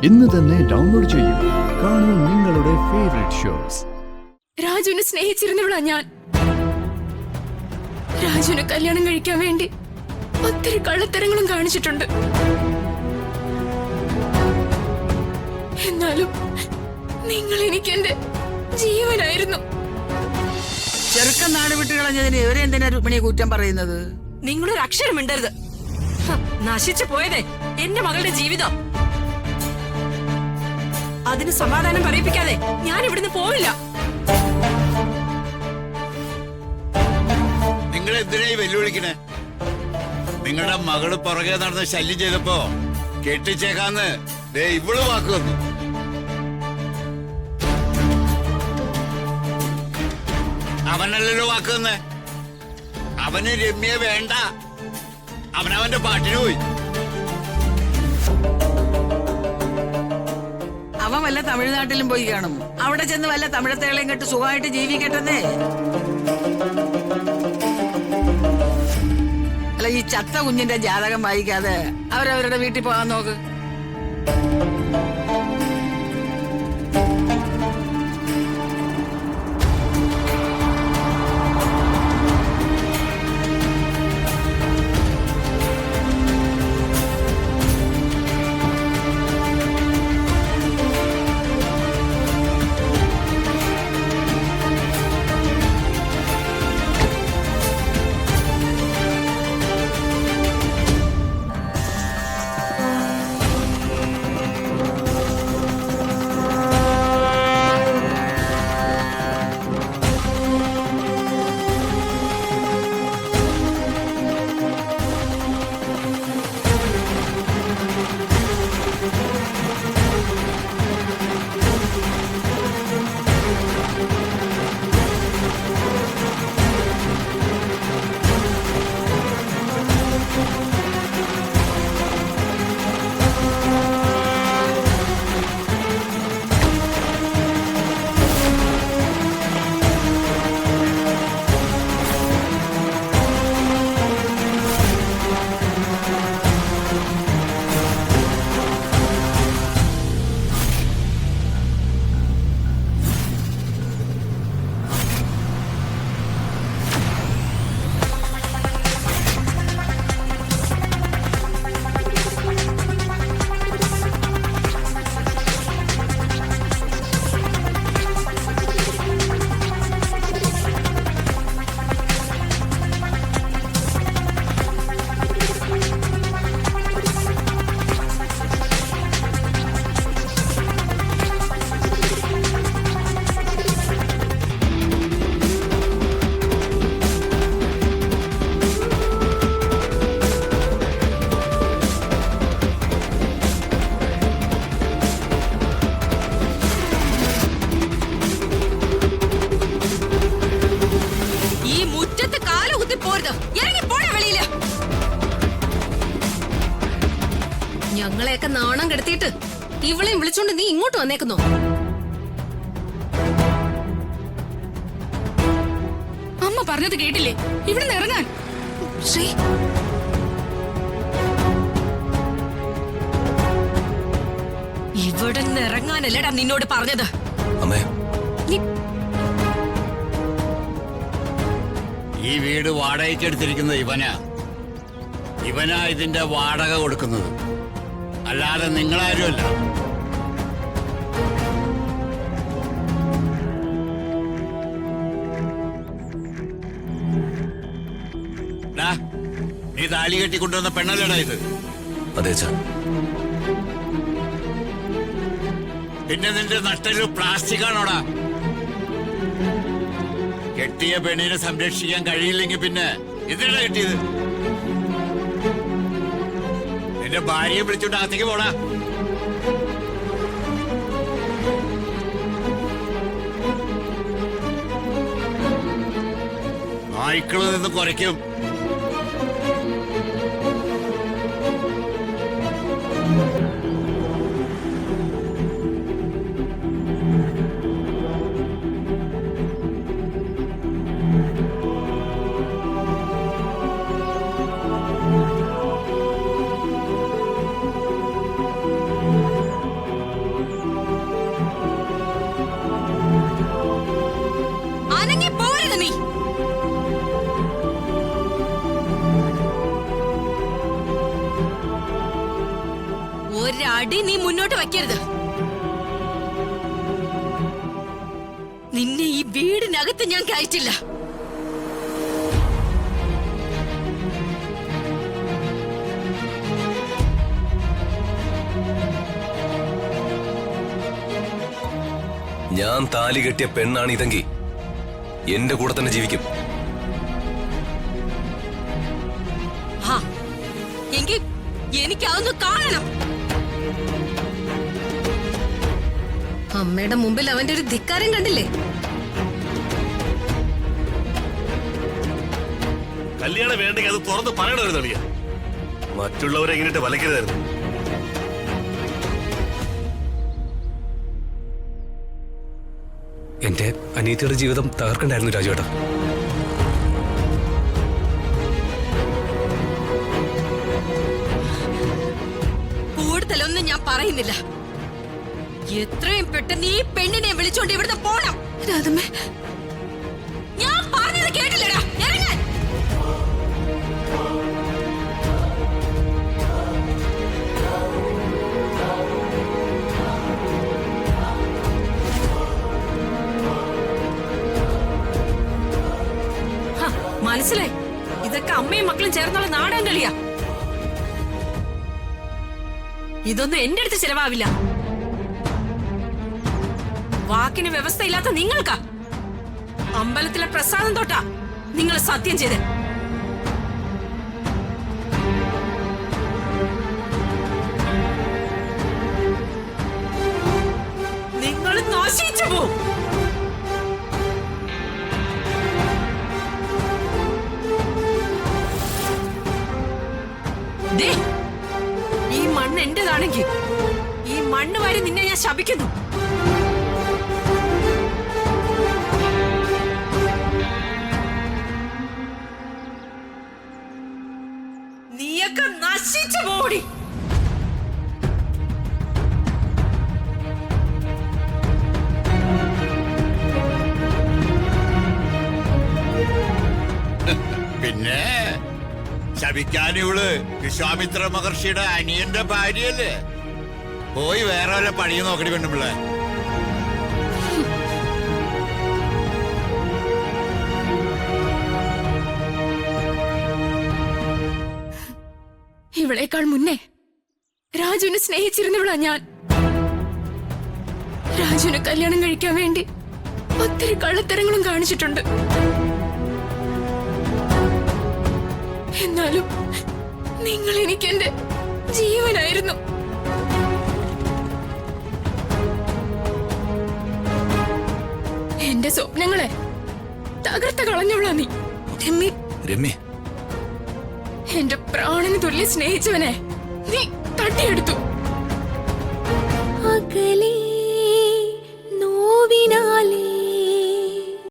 ഇന്ന് തന്നെ ഡൗൺലോഡ് ചെയ്യൂ. കാണൂ നിങ്ങളുടെ ഫേവറേറ്റ് ഷോസ്. രാജുവിനെ സ്നേഹിച്ചിരുന്നവളാ ഞാൻ. രാജുവിനെ കല്യാണം കഴിക്കാൻ വേണ്ടി ഒത്തിരി കള്ളത്തരങ്ങളും കാണിച്ചിട്ടുണ്ട്. എന്നാലും നിങ്ങൾ എനിക്ക് എന്റെ ജീവനായിരുന്നു. ചെറുക്കൻ നാട് വിട്ട് കളഞ്ഞതിന് ഇവരെന്തിനാ രുക്മിണിയെ കുറ്റം പറയുന്നത്? നിങ്ങളൊരു അക്ഷരം മിണ്ടരുത്. നശിച്ചു പോയതേ എന്റെ മകളുടെ ജീവിതം. അതിന് സമാധാനം പറയിപ്പിക്കാതെ ഞാൻ ഇവിടുന്ന് പോവില്ല. നിങ്ങൾ എന്തിനായി വെല്ലുവിളിക്കണേ? നിങ്ങളുടെ മകള് പുറകെ നടന്ന് ശല്യം ചെയ്തപ്പോ കെട്ടിച്ചേക്കാന്ന് ഇവള് വാക്ക് വന്നു. അവനല്ലല്ലോ വാക്ക് തന്നെ. അവന് രമ്യ വേണ്ട, അവനവന്റെ പാട്ടിന് പോയി. അവൻ വല്ല തമിഴ്നാട്ടിലും പോയി കാണും. അവിടെ ചെന്ന് വല്ല തമിഴത്തേളെയും കെട്ട് സുഖമായിട്ട് ജീവിക്കട്ടെന്നേ. അല്ല, ഈ ചത്ത കുഞ്ഞിന്റെ ജാതകം വായിക്കാതെ അവരവരുടെ വീട്ടിൽ പോകാൻ നോക്ക്. ഞങ്ങളെയൊക്കെ നാണം കെടുത്തിയിട്ട് ഇവളെയും വിളിച്ചോണ്ട് നീ ഇങ്ങോട്ട് വന്നേക്കുന്നോ? അമ്മ പറഞ്ഞത് കേട്ടില്ലേ? ഇവിടുന്ന് ഇറങ്ങാൻ. ശ്രീ, ഇവിടെ നിന്ന് ഇറങ്ങാനല്ലടാ നിന്നോട് പറഞ്ഞത്. ഈ വീട് വാടകയ്ക്ക് എടുത്തിരിക്കുന്നത് ഇവനാ ഇതിന്റെ വാടക കൊടുക്കുന്നത്, അല്ലാതെ നിങ്ങളാരുമല്ല. നീ താലി കെട്ടിക്കൊണ്ടുവന്ന പെണ്ണല്ലടാ ഇത്? അതെ സാർ. പിന്നെ നിന്റെ നട്ടല് പ്ലാസ്റ്റിക് ആണോടാ? കെട്ടിയ പെണ്ണിനെ സംരക്ഷിക്കാൻ കഴിയില്ലെങ്കിൽ പിന്നെ എന്തിനാ കെട്ടിയത്? നിന്റെ ഭാര്യയെ വിളിച്ചോണ്ട് അകത്തേക്ക് പോടാ. നായ്ക്കളിൽ നിന്ന് കുറയ്ക്കും. ഒരടി നീ മുന്നോട്ട് വയ്ക്കരുത്. നിന്നെ ഈ വീടിനകത്ത് ഞാൻ കയറ്റില്ല. ഞാൻ താലി കെട്ടിയ പെണ്ണാണ് ഇതെങ്കിൽ എന്റെ കൂടെ തന്നെ ജീവിക്കും. എങ്കിൽ എനിക്ക് അതൊന്ന് കാണണം. അമ്മയുടെ മുമ്പിൽ അവന്റെ ഒരു ധിക്കാരം കണ്ടില്ലേ? കല്യാണം വേണ്ടെങ്കിൽ അത് തുറന്ന് പറയണമായിരുന്നു അളിയ. മറ്റുള്ളവരെ എങ്ങനെയിട്ട് വലയ്ക്കരുതായിരുന്നു. എന്റെ അനിയത്തിയുടെ ജീവിതം തകർക്കണ്ടായിരുന്നു രാജുവേട്ടാ. കൂടുതലൊന്നും ഞാൻ പറയുന്നില്ല. എത്രയും പെട്ടെന്ന് ഈ പെണ്ണിനെ വിളിച്ചോണ്ട് ഇവിടുന്ന് പോണം. രാധമ്മേ, ഞാൻ പറഞ്ഞത് കേട്ടില്ലടാ. ഇറങ്ങാൻ. മനസ്സിലായി, ഇതൊക്കെ അമ്മയും മക്കളും ചേർന്നുള്ള നാടൻ കളിയാ. ഇതൊന്നും എന്റെ അടുത്ത് ചെലവാവില്ല. വാക്കിന് വ്യവസ്ഥയില്ലാത്ത നിങ്ങൾക്കാ അമ്പലത്തിലെ പ്രസാദം തൊട്ടാ നിങ്ങൾ സത്യം ചെയ്ത്. നിങ്ങൾ നശിച്ചു പോവും. ഈ മണ്ണ് എന്റേതാണെങ്കിൽ ഈ മണ്ണ് വാരി നിന്നെ ഞാൻ ശപിക്കുന്നു. നീയൊക്കെ നശിച്ചു പോടി. പിന്നെ ശപിക്കാൻ ഇവള് വിശ്വാമിത്ര മഹർഷിയുടെ അനിയന്റെ ഭാര്യയല്ലേ? പോയി വേറെ വല്ല പണിയും നോക്കടി പെണ്ണുപിള്ളേ. ഇവളേക്കാൾ മുന്നേ രാജുവിനെ സ്നേഹിച്ചിരുന്നവളാ ഞാൻ. രാജുവിനെ കല്യാണം കഴിക്കാൻ വേണ്ടി ഒത്തിരി കള്ളത്തരങ്ങളും കാണിച്ചിട്ടുണ്ട്. എന്നാലും നിങ്ങൾ എനിക്ക് എന്റെ ജീവനായിരുന്നു. എന്റെ സ്വപ്നങ്ങളെ തകർത്ത കളഞ്ഞവളാ നീ രമ്യ. രമ്യ, എന്റെ പ്രാണന് തുല്യ സ്നേഹിച്ചവനെ നീ തട്ടിയെടുത്തു. അകലേ നോവിനാലേ